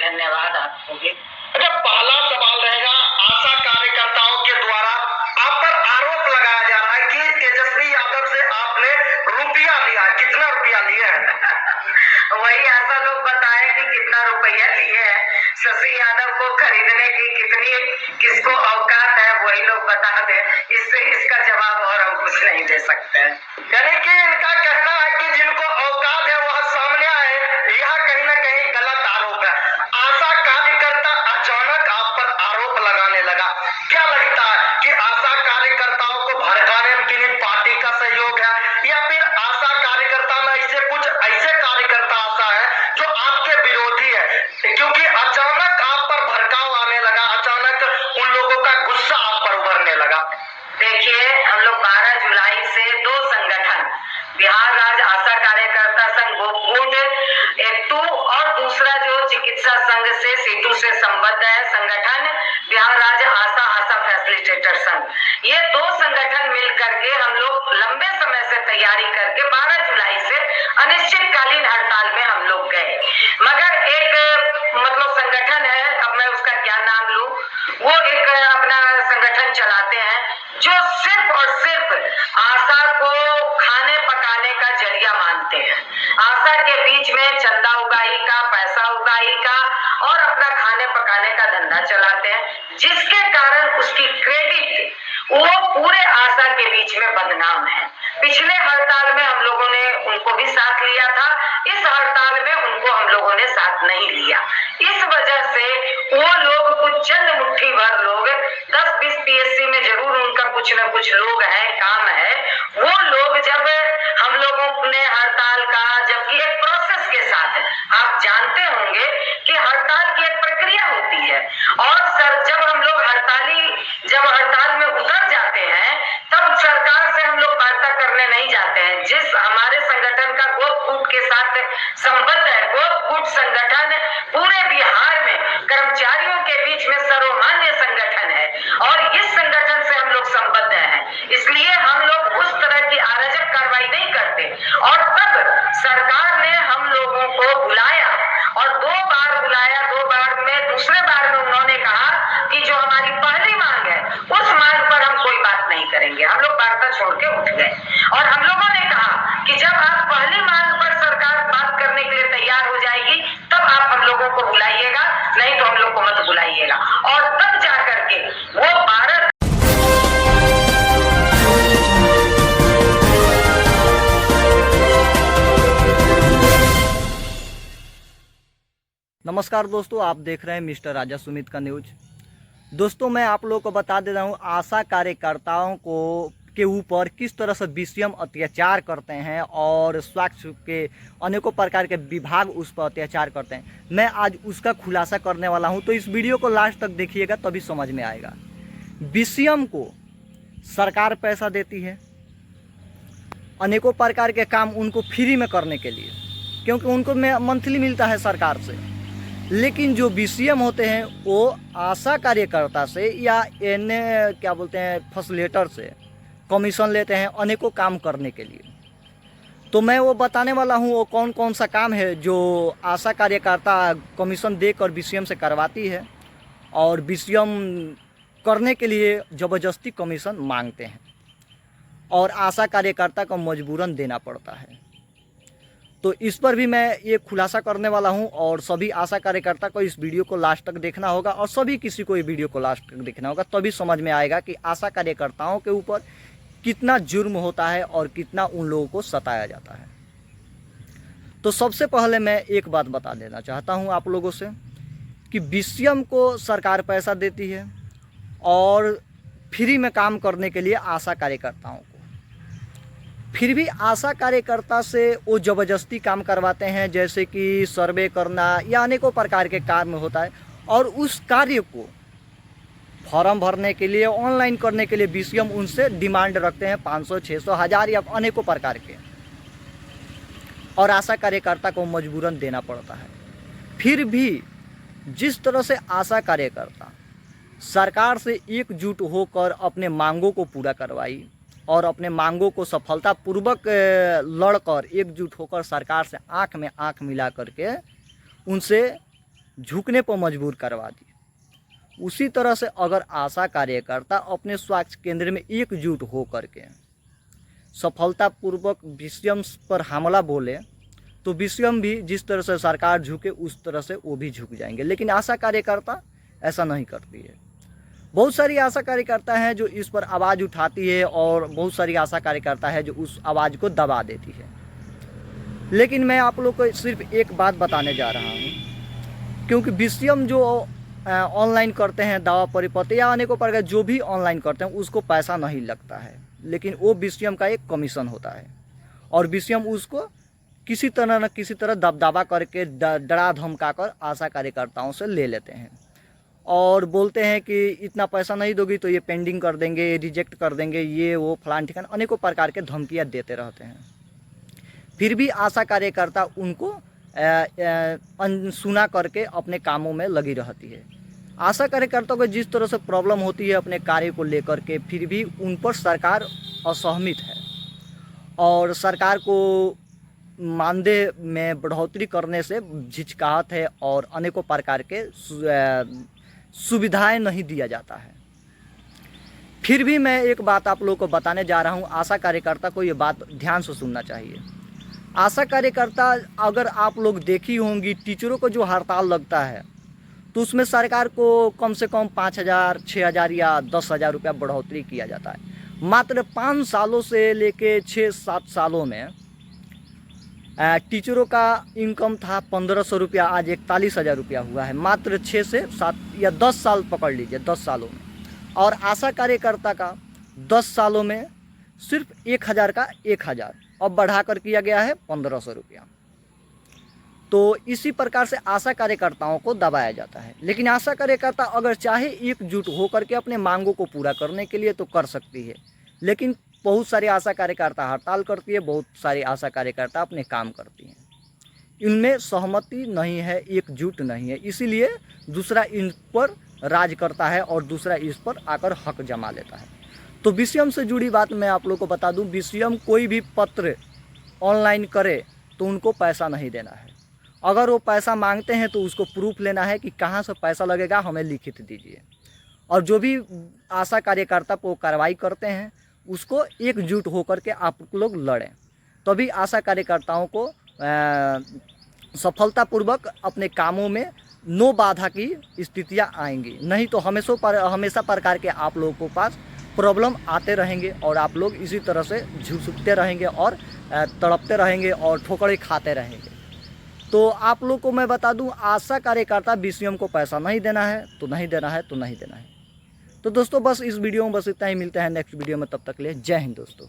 धन्यवाद आपको भी। अच्छा, पहला सवाल रहेगा, आशा कार्यकर्ताओं के द्वारा आप पर आरोप लगाया जा रहा है कि तेजस्वी यादव से आपने रुपया लिया। कितना रुपया लिए हैं? वही आशा लोग बताए कि कितना रुपया लिए हैं। शशि यादव को खरीदने की कितनी किसको औकात है वही लोग बता दे। इससे इसका जवाब और हम कुछ नहीं दे सकते हैं। यानी कि इनका कहना है कि जिनको औकात है वह सामने आए। यह कहीं ना कहीं गलत आरोप है। आशा कार्यकर्ता अचानक आप पर आरोप लगाने लगा। क्या लगता है कि आशा कार्यकर्ताओं को भड़काने के लिए पार्टी का सहयोग है, या फिर आशा कार्यकर्ता में कुछ ऐसे कार्यकर्ता आशा है जो आपके विरोधी है? क्योंकि अचानक आप पर भड़काव आने लगा, अचानक उन लोगों का गुस्सा आप पर उभरने लगा। देखिए, हम लोग 12 जुलाई से 2 संगठन, बिहार राज्य आशा कार्यकर्ता संघ गोपगुट एकटू और दूसरा जो चिकित्सा संघ से सीटू से संबद्ध है संगठन बिहार राज्य आशा फैसिलिटेटर संघ, ये 2 संगठन मिल करके हम लोग लंबे समय से तैयारी करके 12 जुलाई से अनिश्चितकालीन हड़ताल में हम लोग गए। मगर एक संगठन है, अब मैं उसका क्या नाम लूं, वो एक अपना संगठन चलाते हैं जो सिर्फ और सिर्फ आशा को खाने पकाने का जरिया मानते हैं। आशा के बीच में चंदा उगाही का, पैसा उगाही का और अपना खाने पकाने का धंधा चलाते हैं, जिसके कारण उसकी क्रेडिट वो पूरे आशा के बीच में बदनाम है। पिछले हड़ताल में हम लोगों ने उनको भी साथ लिया था, इस हड़ताल में उनको हम लोगों ने साथ नहीं लिया। इस वजह से वो लोग कुछ चंद मुट्ठी भर लोग 10-20 पीएससी में जरूर उनका कुछ न कुछ लोग है, काम है, वो लोग जब हम लोगों ने हड़ताल का, जबकि एक प्रोसेस के साथ, आप जानते होंगे कि हड़ताल की एक प्रक्रिया होती है और जब हम लोग जब हड़ताल में उतर जाते हैं तब सरकार से हम लोग वार्ता करने नहीं जाते हैं। जिस हमारे संगठन का गोपगुट के साथ संबद्ध है, गोपगुट संगठन पूरे बिहार में कर्मचारियों के बीच में सर्वमान्य संगठन है और इस संगठन से हम लोग संबद्ध हैं, इसलिए हम लोग उस तरह की अराजक कार्रवाई नहीं करते। और तब सरकार ने हम लोगों को बुलाया और 2 बार बुलाया, 2 बार में दूसरे बार में उन्होंने कहा कि जो हमारी पहली मांग है उस मांग पर हम कोई बात नहीं करेंगे। हम लोग वार्ता छोड़ के उठ गए और हम लोगों ने कहा कि जब आप पहली मांग पर सरकार बात करने के लिए तैयार हो जाएगी तब आप हम लोगों को बुलाइएगा, नहीं तो हम लोग को मत बुलाइएगा। और तब जाकर के वो 12 नमस्कार दोस्तों, आप देख रहे हैं मिस्टर राजा सुमित का न्यूज। दोस्तों, मैं आप लोगों को बता दे रहा हूँ आशा कार्यकर्ताओं को के ऊपर किस तरह से बीसीएम अत्याचार करते हैं और स्वास्थ्य के अनेकों प्रकार के विभाग उस पर अत्याचार करते हैं। मैं आज उसका खुलासा करने वाला हूं, तो इस वीडियो को लास्ट तक देखिएगा तभी समझ में आएगा। बीसीएम को सरकार पैसा देती है अनेकों प्रकार के काम उनको फ्री में करने के लिए, क्योंकि उनको मंथली मिलता है सरकार से। लेकिन जो बीसीएम होते हैं वो आशा कार्यकर्ता से या फैसिलिटेटर से कमीशन लेते हैं अनेकों काम करने के लिए। तो मैं वो बताने वाला हूँ वो कौन कौन सा काम है जो आशा कार्यकर्ता कमीशन देकर बीसीएम से करवाती है और बीसीएम करने के लिए ज़बरदस्ती कमीशन मांगते हैं और आशा कार्यकर्ता को मजबूरन देना पड़ता है। तो इस पर भी मैं ये खुलासा करने वाला हूं और सभी आशा कार्यकर्ता को इस वीडियो को लास्ट तक देखना होगा और सभी किसी को ये वीडियो को लास्ट तक देखना होगा, तभी समझ में आएगा कि आशा कार्यकर्ताओं के ऊपर कितना जुर्म होता है और कितना उन लोगों को सताया जाता है। तो सबसे पहले मैं एक बात बता देना चाहता हूं आप लोगों से कि बीसीएम को सरकार पैसा देती है और फ्री में काम करने के लिए आशा कार्यकर्ताओं को, फिर भी आशा कार्यकर्ता से वो ज़बरदस्ती काम करवाते हैं, जैसे कि सर्वे करना या अनेकों प्रकार के कार्य होता है और उस कार्य को फॉर्म भरने के लिए, ऑनलाइन करने के लिए बीसीएम उनसे डिमांड रखते हैं 500, 600, 1000 या अनेकों प्रकार के, और आशा कार्यकर्ता को मजबूरन देना पड़ता है। फिर भी जिस तरह से आशा कार्यकर्ता सरकार से एकजुट होकर अपने मांगों को पूरा करवाई और अपने मांगों को सफलतापूर्वक लड़कर एकजुट होकर सरकार से आंख में आंख मिला करके उनसे झुकने पर मजबूर करवा दी। उसी तरह से अगर आशा कार्यकर्ता अपने स्वास्थ्य केंद्र में एकजुट हो करके सफलतापूर्वक बीसीएम पर हमला बोले तो बीसीएम भी जिस तरह से सरकार झुके उस तरह से वो भी झुक जाएंगे। लेकिन आशा कार्यकर्ता ऐसा नहीं करती है। बहुत सारी आशा कार्यकर्ता हैं जो इस पर आवाज़ उठाती है और बहुत सारी आशा कार्यकर्ता है जो उस आवाज़ को दबा देती है। लेकिन मैं आप लोग को सिर्फ एक बात बताने जा रहा हूँ, क्योंकि बीसीएम जो ऑनलाइन करते हैं दावा परिपत्र या अनेकों प्रकार जो भी ऑनलाइन करते हैं उसको पैसा नहीं लगता है, लेकिन वो बीसीएम का एक कमीशन होता है और बीसीएम उसको किसी तरह न किसी तरह दबदबा करके डरा धमका कर आशा कार्यकर्ताओं से ले लेते हैं और बोलते हैं कि इतना पैसा नहीं दोगी तो ये पेंडिंग कर देंगे, रिजेक्ट कर देंगे, ये वो फलान ठिकान अनेकों प्रकार के धमकियाँ देते रहते हैं। फिर भी आशा कार्यकर्ता उनको अनसुना करके अपने कामों में लगी रहती है। आशा कार्यकर्ताओं को जिस तरह से प्रॉब्लम होती है अपने कार्य को लेकर के, फिर भी उन पर सरकार असहमत है और सरकार को मानदेय में बढ़ोतरी करने से झिझकाहट है और अनेकों प्रकार के सुविधाएं नहीं दिया जाता है। फिर भी मैं एक बात आप लोगों को बताने जा रहा हूं, आशा कार्यकर्ता को ये बात ध्यान से सुनना चाहिए। आशा कार्यकर्ता अगर आप लोग देखी होंगी, टीचरों को जो हड़ताल लगता है तो उसमें सरकार को कम से कम 5,000, 6,000 या 10,000 रुपया बढ़ोतरी किया जाता है। मात्र 5 सालों से लेके 6-7 सालों में टीचरों का इनकम था 1,500 रुपया, आज 41,000 रुपया हुआ है। मात्र 6 से 7 या 10 साल पकड़ लीजिए, 10 सालों में। और आशा कार्यकर्ता का 10 सालों में सिर्फ 1,000 का 1,000 अब बढ़ाकर किया गया है 1,500 रुपया। तो इसी प्रकार से आशा कार्यकर्ताओं को दबाया जाता है। लेकिन आशा कार्यकर्ता अगर चाहे एकजुट होकर के अपने मांगों को पूरा करने के लिए तो कर सकती है, लेकिन बहुत सारी आशा कार्यकर्ता हड़ताल करती है, बहुत सारी आशा कार्यकर्ता अपने काम करती हैं। इनमें सहमति नहीं है, एकजुट नहीं है, इसीलिए दूसरा इन पर राज करता है और दूसरा इस पर आकर हक जमा लेता है। तो बीसीएम से जुड़ी बात मैं आप लोग को बता दूं, बीसीएम कोई भी पत्र ऑनलाइन करे तो उनको पैसा नहीं देना है। अगर वो पैसा मांगते हैं तो उसको प्रूफ लेना है कि कहाँ से पैसा लगेगा, हमें लिखित दीजिए। और जो भी आशा कार्यकर्ता को कार्रवाई करते हैं उसको एकजुट होकर के आप लोग लड़ें, तभी आशा कार्यकर्ताओं को सफलतापूर्वक अपने कामों में नो बाधा की स्थितियां आएंगी। नहीं तो हमेशा प्रकार के आप लोगों को पास प्रॉब्लम आते रहेंगे और आप लोग इसी तरह से झुकते रहेंगे और तड़पते रहेंगे और ठोकरें खाते रहेंगे। तो आप लोग को मैं बता दूं, आशा कार्यकर्ता बीसीएम को पैसा नहीं देना है तो नहीं देना है तो नहीं देना है। तो दोस्तों बस इस वीडियो में बस इतना ही, मिलते हैं नेक्स्ट वीडियो में, तब तक के लिए जय हिंद दोस्तों।